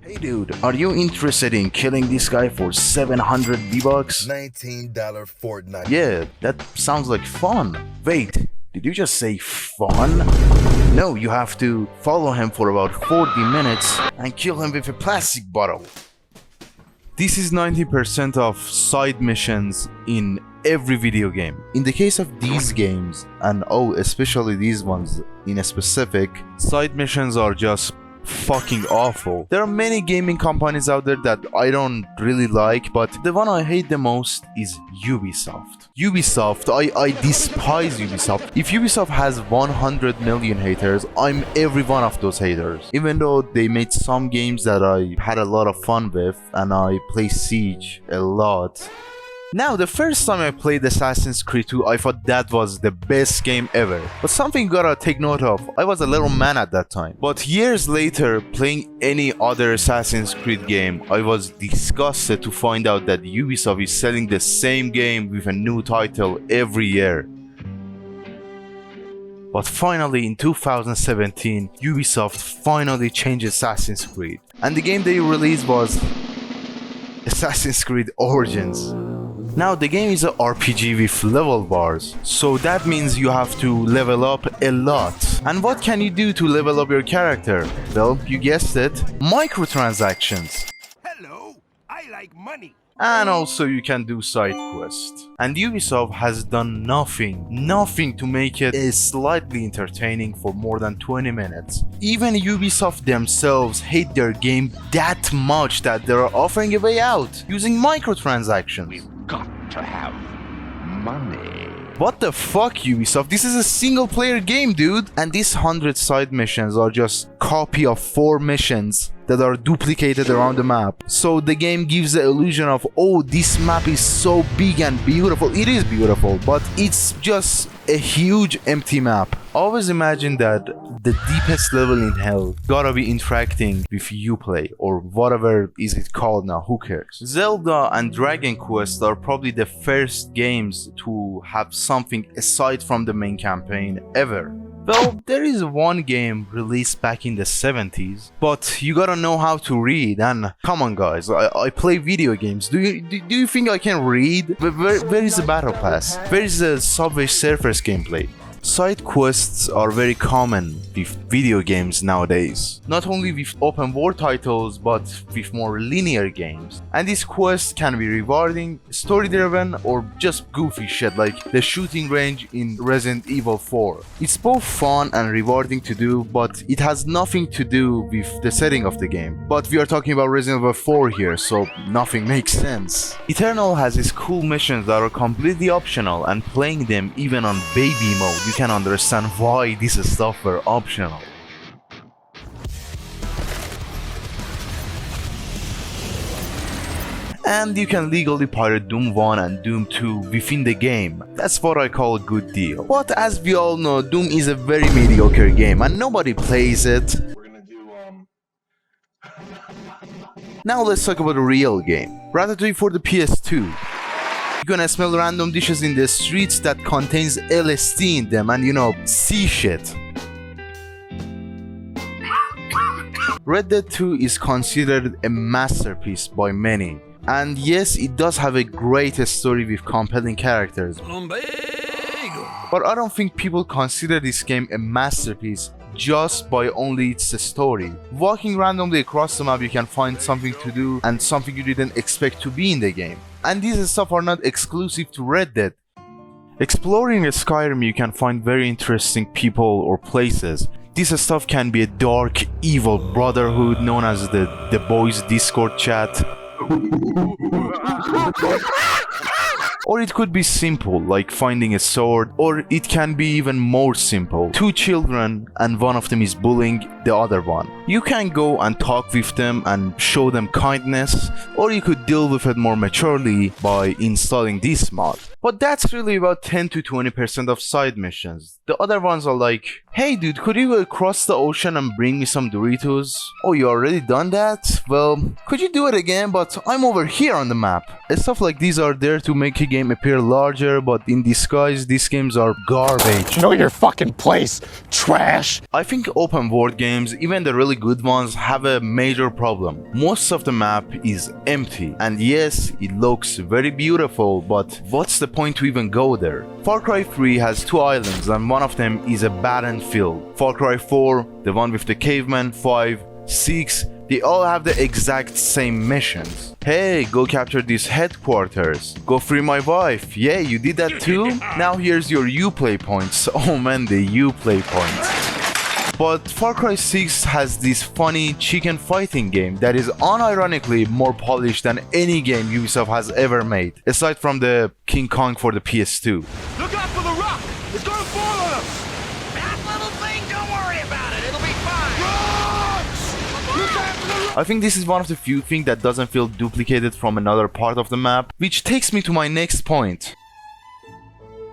Hey dude, are you interested in killing this guy for 700 V-Bucks? $19 Fortnite. Yeah, that sounds like fun. Wait, did you just say fun? No, you have to follow him for about 40 minutes and kill him with a plastic bottle. This is 90% of side missions in every video game. In the case of these games, and especially these ones in a specific, side missions are just fucking awful. There are many gaming companies out there that I don't really like, but the one I hate the most is Ubisoft. I despise Ubisoft. If Ubisoft has 100 million haters, I'm every one of those haters. Even though they made some games that I had a lot of fun with, and I play Siege a lot. Now, the first time I played Assassin's Creed 2, I thought that was the best game ever. But something you gotta take note of, I was a little man at that time. But years later, playing any other Assassin's Creed game, I was disgusted to find out that Ubisoft is selling the same game with a new title every year. But finally, in 2017, Ubisoft finally changed Assassin's Creed. And the game they released was Assassin's Creed Origins. Now, the game is an RPG with level bars, so that means you have to level up a lot. And what can you do to level up your character? Well, you guessed it, microtransactions. Hello, I like money. And also you can do side quests. And Ubisoft has done nothing to make it slightly entertaining for more than 20 minutes. Even Ubisoft themselves hate their game that much that they are offering a way out using microtransactions. Got to have money. What the fuck, Ubisoft? This is a single player game, dude! And these 100 side missions are just copy of 4 missions that are duplicated around the map. So the game gives the illusion of, oh, this map is so big and beautiful. It is beautiful, but it's just a huge empty map. Always imagine that the deepest level in hell gotta be interacting with Uplay or whatever is it called now, who cares. Zelda and Dragon Quest are probably the first games to have something aside from the main campaign ever. Well, there is one game released back in the 70s, but you gotta know how to read, and come on guys, I play video games. Do you think I can read? Where is the Battle Pass? Where is the Subway Surfers gameplay? Side quests are very common with video games nowadays. Not only with open world titles, but with more linear games. And these quests can be rewarding, story driven, or just goofy shit like the shooting range in Resident Evil 4. It's both fun and rewarding to do, but it has nothing to do with the setting of the game. But we are talking about Resident Evil 4 here, so nothing makes sense. Eternal has these cool missions that are completely optional, and playing them even on baby mode, you can understand why this stuff were optional. And you can legally pirate Doom 1 and Doom 2 within the game. That's what I call a good deal. But as we all know, Doom is a very mediocre game and nobody plays it. Now let's talk about a real game. Ratatouille for the PS2. You're gonna smell random dishes in the streets that contains LSD in them and see shit. Red Dead 2 is considered a masterpiece by many. And yes, it does have a great story with compelling characters. But I don't think people consider this game a masterpiece just by only its story. Walking randomly across the map, you can find something to do and something you didn't expect to be in the game. And these stuff are not exclusive to Red Dead. Exploring Skyrim, you can find very interesting people or places. This stuff can be a dark, evil brotherhood known as the Boys Discord chat. Or it could be simple, like finding a sword, or it can be even more simple. 2 children and one of them is bullying the other one. You can go and talk with them and show them kindness, or you could deal with it more maturely by installing this mod. But that's really about 10 to 20% of side missions. The other ones are like, hey dude, could you go across the ocean and bring me some Doritos? Oh, you already done that? Well, could you do it again, but I'm over here on the map. And stuff like these are there to make a game appear larger, but in disguise, these games are garbage. Know your fucking place, trash! I think open world games, even the really good ones, have a major problem. Most of the map is empty, and yes, it looks very beautiful, but what's the point to even go there? Far Cry 3 has 2 islands and one of them is abandoned field. Far Cry 4, the one with the caveman, 5, 6, they all have the exact same missions. Hey, go capture this headquarters. Go free my wife. Yeah, you did that too? Now here's your Uplay points. Oh man, the Uplay points. But Far Cry 6 has this funny chicken fighting game that is unironically more polished than any game Ubisoft has ever made, aside from the King Kong for the PS2. Look out for the rock! It's gonna fall on us! That little thing, don't worry about it. It'll be fine. Rocks! Look out for the rock! I think this is one of the few things that doesn't feel duplicated from another part of the map, which takes me to my next point.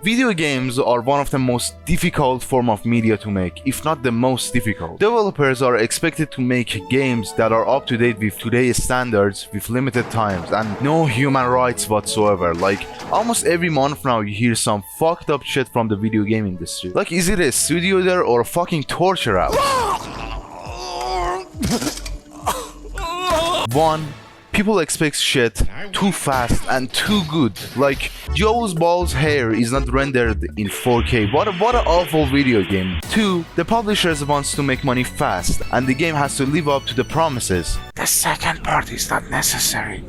Video games are one of the most difficult form of media to make, if not the most difficult. Developers are expected to make games that are up to date with today's standards with limited times and no human rights whatsoever. Like, almost every month now you hear some fucked up shit from the video game industry. Like, is it a studio there or a fucking torture house? 1. People expect shit too fast and too good. Like, Joe's Ball's hair is not rendered in 4K. What an awful video game. 2. The publishers wants to make money fast and the game has to live up to the promises. The second part is not necessary.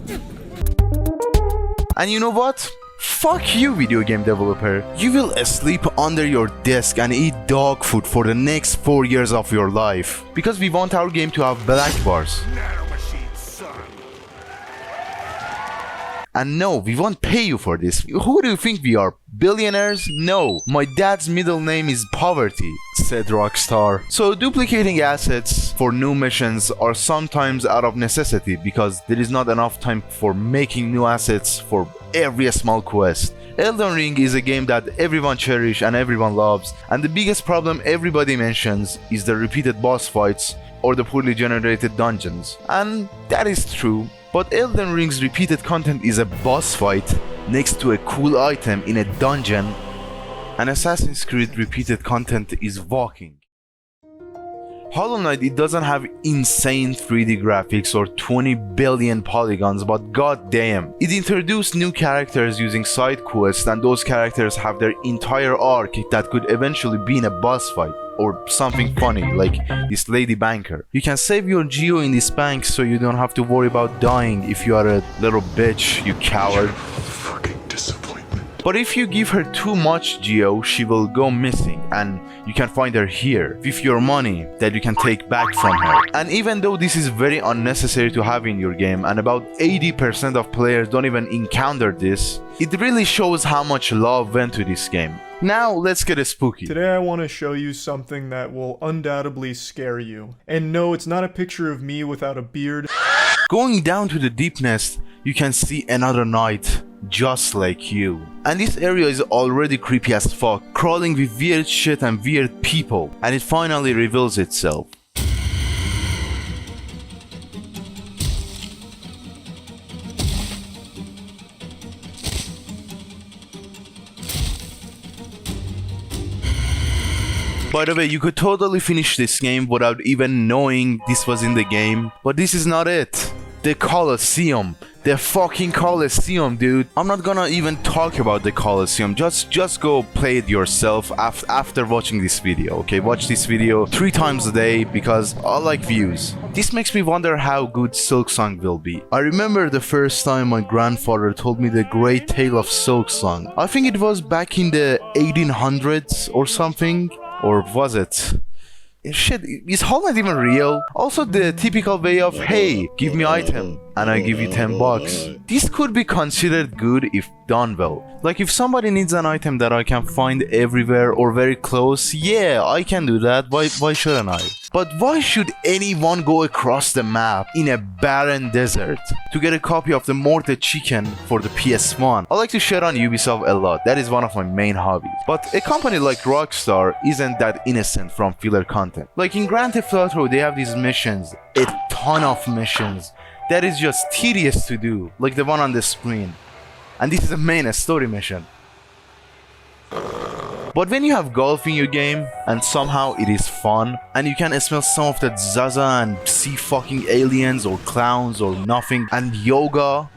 And you know what? Fuck you, video game developer. You will sleep under your desk and eat dog food for the next 4 years of your life. Because we want our game to have black bars. And no, we won't pay you for this. Who do you think we are? Billionaires? No. My dad's middle name is Poverty, said Rockstar. So duplicating assets for new missions are sometimes out of necessity because there is not enough time for making new assets for every small quest. Elden Ring is a game that everyone cherishes and everyone loves, and the biggest problem everybody mentions is the repeated boss fights or the poorly generated dungeons. And that is true. But Elden Ring's repeated content is a boss fight next to a cool item in a dungeon, and Assassin's Creed repeated content is walking. Hollow Knight, it doesn't have insane 3D graphics or 20 billion polygons, but goddamn, it introduced new characters using side quests, and those characters have their entire arc that could eventually be in a boss fight. Or something funny, like this lady banker. You can save your geo in this bank so you don't have to worry about dying if you are a little bitch, you coward. Fucking disappointment. But if you give her too much geo, she will go missing and you can find her here with your money that you can take back from her. And even though this is very unnecessary to have in your game and about 80% of players don't even encounter this, it really shows how much love went to this game. Now, let's get spooky. Today I want to show you something that will undoubtedly scare you. And no, it's not a picture of me without a beard. Going down to the deepness, you can see another knight, just like you. And this area is already creepy as fuck, crawling with weird shit and weird people. And it finally reveals itself. By the way, you could totally finish this game without even knowing this was in the game, but this is not it. The Colosseum. The fucking Colosseum, dude. I'm not gonna even talk about the Colosseum. Just go play it yourself after watching this video, okay? Watch this video 3 times a day because I like views. This makes me wonder how good Silksong will be. I remember the first time my grandfather told me the great tale of Silksong. I think it was back in the 1800s or something. Or was it? Shit, is Hollow Knight even real? Also the typical way of, hey, give me item. and I give you 10 bucks. This could be considered good if done well. Like if somebody needs an item that I can find everywhere or very close, yeah, I can do that. Why shouldn't I? But why should anyone go across the map in a barren desert to get a copy of the Morted Chicken for the PS1? I like to share on Ubisoft a lot. That is one of my main hobbies. But a company like Rockstar isn't that innocent from filler content. Like in Grand Theft Auto, they have these missions, a ton of missions that is just tedious to do, like the one on the screen. And this is the main story mission. But when you have golf in your game, and somehow it is fun, and you can smell some of that Zaza and see fucking aliens or clowns or nothing, and yoga,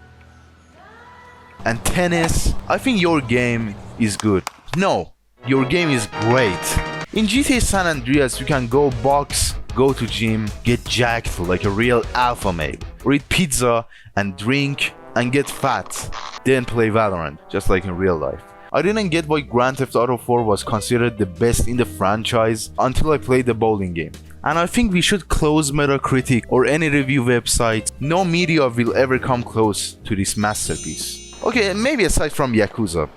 and tennis, I think your game is good. No, your game is great. In GTA San Andreas, you can go box, go to gym, get jacked like a real alpha male, or eat pizza and drink and get fat, then play Valorant, just like in real life. I didn't get why Grand Theft Auto 4 was considered the best in the franchise until I played the bowling game. And I think we should close Metacritic or any review website. No media will ever come close to this masterpiece. Okay, maybe aside from Yakuza.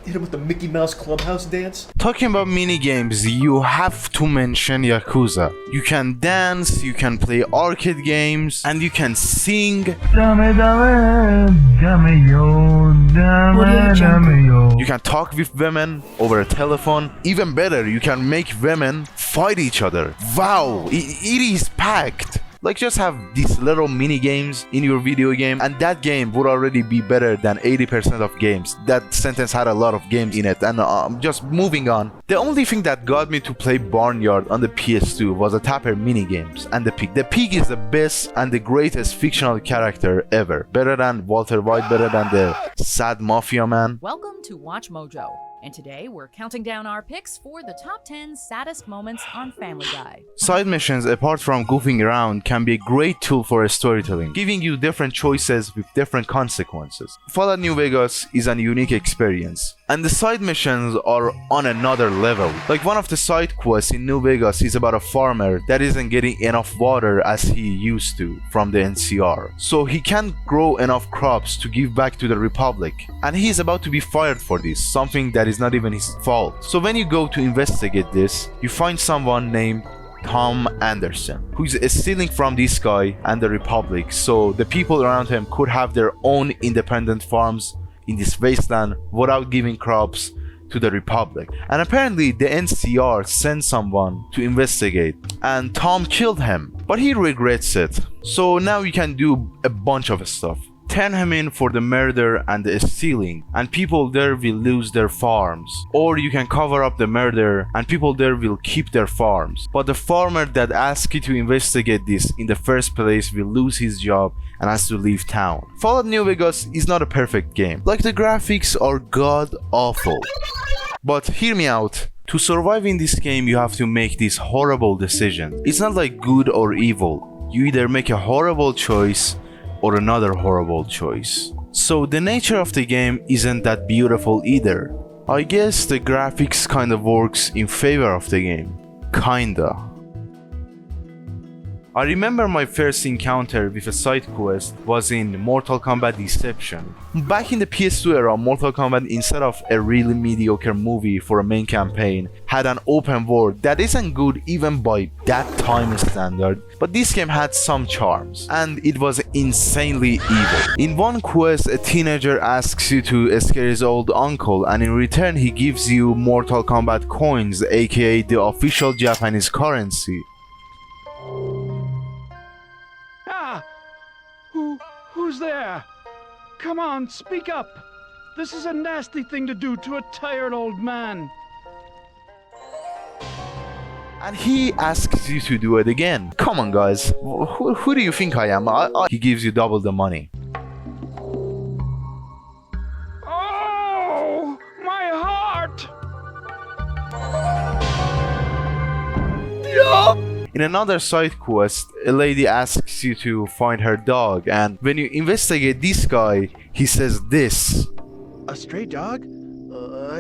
Hit him with the Mickey Mouse Clubhouse dance. Talking about minigames, you have to mention Yakuza. You can dance, you can play arcade games, and you can sing. You can talk with women over a telephone. Even better, you can make women fight each other. Wow, it is packed. Like just have these little mini games in your video game, and that game would already be better than 80% of games. That sentence had a lot of games in it, and just moving on. The only thing that got me to play Barnyard on the PS2 was the Tapper mini games and the Pig. The Pig is the best and the greatest fictional character ever. Better than Walter White, better than the sad mafia man. Welcome to Watch Mojo, and today we're counting down our picks for the top 10 saddest moments on Family Guy. Side missions, apart from goofing around, can be a great tool for storytelling, giving you different choices with different consequences. Fallout New Vegas is a unique experience, and the side missions are on another level. Like one of the side quests in New Vegas is about a farmer that isn't getting enough water as he used to from the NCR. So he can't grow enough crops to give back to the Republic, and he is about to be fired for this, something that is not even his fault. So when you go to investigate this, you find someone named Tom Anderson, who is stealing from this guy and the Republic, so the people around him could have their own independent farms in this wasteland without giving crops to the Republic. And apparently the NCR sent someone to investigate, and Tom killed him, but he regrets it. So now you can do a bunch of stuff. Turn him in for the murder and the stealing, and people there will lose their farms. Or you can cover up the murder and people there will keep their farms. But the farmer that asked you to investigate this in the first place will lose his job and has to leave town. Fallout New Vegas is not a perfect game. Like the graphics are god awful. But hear me out. To survive in this game, you have to make these horrible decisions. It's not like good or evil. You either make a horrible choice or another horrible choice. So the nature of the game isn't that beautiful either. I guess the graphics kind of works in favor of the game. Kinda. I remember my first encounter with a side quest was in Mortal Kombat Deception. Back in the PS2 era, Mortal Kombat, instead of a really mediocre movie for a main campaign, had an open world that isn't good even by that time standard, but this game had some charms, and it was insanely evil. In one quest, a teenager asks you to scare his old uncle, and in return he gives you Mortal Kombat coins, aka the official Japanese currency. Who's there? Come on, speak up. This is a nasty thing to do to a tired old man. And he asks you to do it again. Come on, guys. Who do you think I am? He gives you double the money. Oh, my heart! In another side quest, a lady asks you to find her dog, and when you investigate this guy, he says this. A stray dog?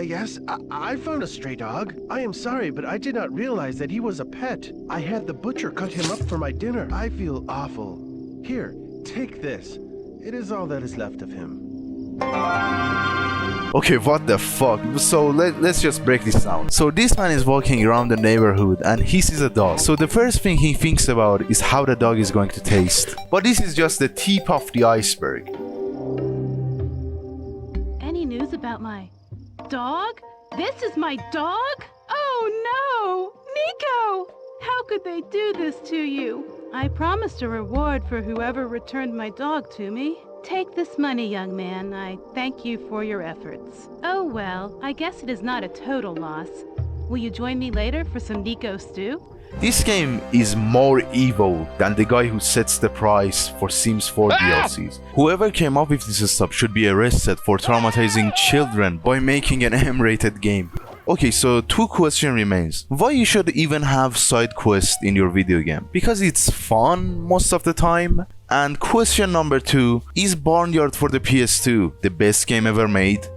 Yes, I found a stray dog. I am sorry, but I did not realize that he was a pet. I had the butcher cut him up for my dinner. I feel awful. Here, take this. It is all that is left of him. Okay, what the fuck? So let's just break this down. So this man is walking around the neighborhood and he sees a dog. So the first thing he thinks about is how the dog is going to taste. But this is just the tip of the iceberg. Any news about my dog? This is my dog? Oh no! Nico! How could they do this to you? I promised a reward for whoever returned my dog to me. Take this money, young man. I thank you for your efforts. Oh well, I guess it is not a total loss. Will you join me later for some Nico stew? This game is more evil than the guy who sets the price for Sims 4 DLCs. Whoever came up with this stuff should be arrested for traumatizing children by making an M-rated game. Okay, so two questions remains. Why you should even have side quests in your video game? Because it's fun most of the time. And question number 2, is Barnyard for the PS2 the best game ever made?